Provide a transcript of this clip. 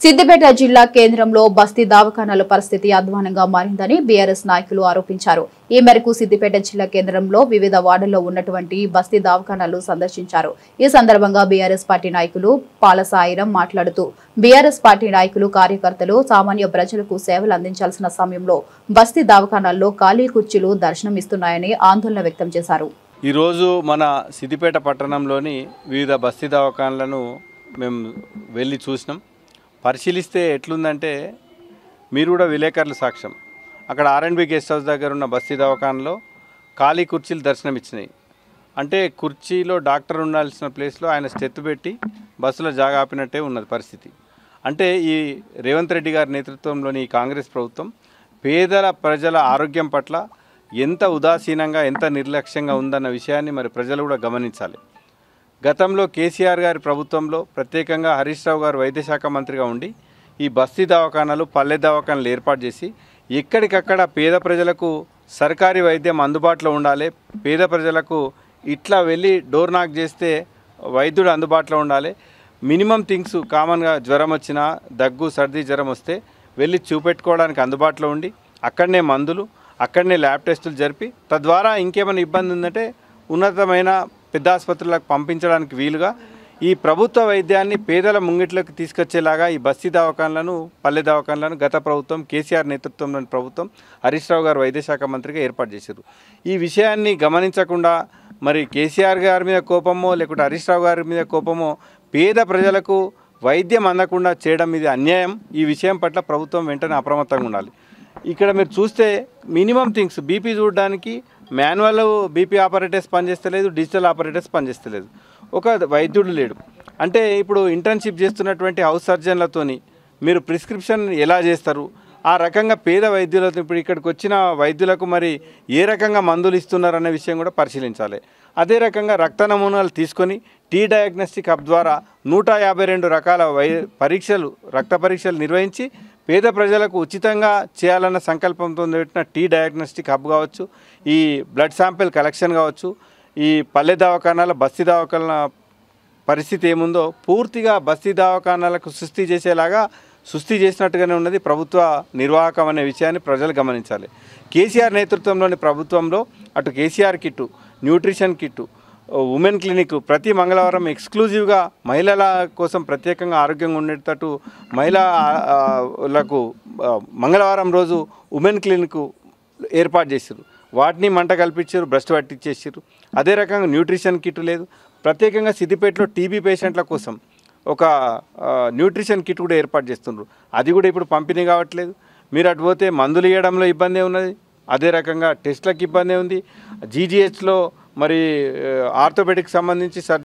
సిద్దిపేట జిల్లా కేంద్రంలో బస్తీ దవాఖానాల పరిస్థితి అధ్వానంగా మారిందని బీఆర్ఎస్ నాయకులు ఆరోపించారు. ఈ మేరకు సిద్దిపేట జిల్లా కేంద్రంలో వివిధ వార్డుల్లో ఉన్నటువంటి బస్తీ దవాఖానాలు సందర్శించారు. ఈ సందర్భంగా బీఆర్ఎస్ పార్టీ నాయకులు పాలసాయిరం మాట్లాడుతూ బీఆర్ఎస్ పార్టీ నాయకులు కార్యకర్తలు సామాన్య ప్రజలకు సేవలు అందించాల్సిన సమయంలో బస్తీ దవాఖానాల్లో ఖాళీ కుర్చీలు దర్శనమిస్తున్నాయని ఆందోళన వ్యక్తం చేశారు. ఈ రోజు మన సిద్దిపేట పట్టణంలోని వివిధ బస్తీ దవాఖానాలను మేము వెళ్ళి చూసినాం. పరిశీలిస్తే ఎట్లుందంటే మీరు కూడా విలేకరుల సాక్ష్యం. అక్కడ ఆర్ఎండ్బి గెస్ట్ హౌస్ దగ్గర ఉన్న బస్తీ దవాఖానలో ఖాళీ కుర్చీలు దర్శనం ఇచ్చినాయి. అంటే కుర్చీలో డాక్టర్ ఉండాల్సిన ప్లేస్లో ఆయన స్టెత్ పెట్టి బస్సులో జాగా ఆపినట్టే ఉన్నది పరిస్థితి. అంటే ఈ రేవంత్ రెడ్డి గారి నేతృత్వంలోని ఈ కాంగ్రెస్ ప్రభుత్వం పేదల ప్రజల ఆరోగ్యం పట్ల ఎంత ఉదాసీనంగా ఎంత నిర్లక్ష్యంగా ఉందన్న విషయాన్ని మరి ప్రజలు కూడా గమనించాలి. గతంలో కేసీఆర్ గారి ప్రభుత్వంలో ప్రత్యేకంగా హరీష్ రావు గారు వైద్య శాఖ మంత్రిగా ఉండి ఈ బస్తీ దవాఖానాలు పల్లె దవాఖానాలు ఏర్పాటు చేసి ఎక్కడికక్కడ పేద ప్రజలకు సర్కారీ వైద్యం అందుబాటులో ఉండాలి, పేద ప్రజలకు ఇట్లా వెళ్ళి డోర్ నాక్ చేస్తే వైద్యుడు అందుబాటులో ఉండాలి, మినిమం థింగ్స్ కామన్గా జ్వరం వచ్చినా దగ్గు సర్ది జ్వరం వస్తే వెళ్ళి చూపెట్టుకోవడానికి అందుబాటులో ఉండి అక్కడనే మందులు అక్కడనే ల్యాబ్ టెస్టులు జరిపి తద్వారా ఇంకేమైనా ఇబ్బంది ఉందంటే ఉన్నతమైన పెద్ద ఆసుపత్రులకు పంపించడానికి వీలుగా ఈ ప్రభుత్వ వైద్యాన్ని పేదల ముంగిట్లోకి తీసుకొచ్చేలాగా ఈ బస్తీ దవాఖానాలను పల్లె దవాఖానాలను గత ప్రభుత్వం కేసీఆర్ నేతృత్వంలోని ప్రభుత్వం హరీష్ రావు గారు వైద్య శాఖ మంత్రిగా ఏర్పాటు చేశారు. ఈ విషయాన్ని గమనించకుండా మరి కేసీఆర్ గారి మీద కోపమో లేకుంటే హరీష్ రావు గారి మీద కోపమో పేద ప్రజలకు వైద్యం అందకుండా చేయడం ఇది అన్యాయం. ఈ విషయం పట్ల ప్రభుత్వం వెంటనే అప్రమత్తంగా ఉండాలి. ఇక్కడ మీరు చూస్తే మినిమం థింగ్స్ బీపీ చూడడానికి మాన్యువల్ బీపీ ఆపరేటర్స్ పనిచేస్తలేదు, డిజిటల్ ఆపరేటర్స్ పనిచేస్తలేదు, ఒక వైద్యుడు లేడు. అంటే ఇప్పుడు ఇంటర్న్షిప్ చేస్తున్నటువంటి హౌస్ సర్జన్లతోని మీరు ప్రిస్క్రిప్షన్ ఎలా చేస్తారు? ఆ రకంగా పేద వైద్యులతో ఇప్పుడు ఇక్కడికి వచ్చిన వైద్యులకు మరి ఏ రకంగా మందులు ఇస్తున్నారనే విషయం కూడా పరిశీలించాలి. అదే రకంగా రక్త నమూనాలు తీసుకొని టీ డయాగ్నోస్టిక్ హబ్ ద్వారా 152 రకాల పరీక్షలు రక్త పరీక్షలు నిర్వహించి పేద ప్రజలకు ఉచితంగా చేయాలన్న సంకల్పంతో పెట్టిన టీ డయాగ్నోస్టిక్ హబ్ కావచ్చు, ఈ బ్లడ్ శాంపిల్ కలెక్షన్ కావచ్చు, ఈ పల్లె దవాఖానాల బస్తీ దవాఖానాల పరిస్థితి ఏముందో పూర్తిగా బస్తీ దవాఖానాలకు సుస్థి చేసినట్టుగానే ఉన్నది ప్రభుత్వ నిర్వాహకం అనే విషయాన్ని ప్రజలు గమనించాలి. కేసీఆర్ నేతృత్వంలోని ప్రభుత్వంలో అటు KCR kit, nutrition kit, women clinic ప్రతి మంగళవారం ఎక్స్క్లూజివ్గా మహిళల కోసం ప్రత్యేకంగా ఆరోగ్యంగా ఉండేటట్టు మహిళలకు మంగళవారం రోజు ఉమెన్ క్లినిక్ ఏర్పాటు చేశారు. వాటిని మంట కల్పించారు, భ్రష్టు పట్టించేసారు. అదే రకంగా న్యూట్రిషన్ కిట్ లేదు. ప్రత్యేకంగా సిద్దిపేటలో టీబీ పేషెంట్ల కోసం ఒక న్యూట్రిషన్ కిట్ కూడా ఏర్పాటు చేస్తున్నారు. అది కూడా ఇప్పుడు పంపిణీ కావట్లేదు. మీరు అటు పోతే మందులు ఇవ్వడంలో ఇబ్బంది ఉన్నది, అదే రకంగా టెస్ట్లకు ఇబ్బంది ఉంది. జీజీహెచ్లో మరి ఆర్థోపెడిక్ సంబంధించి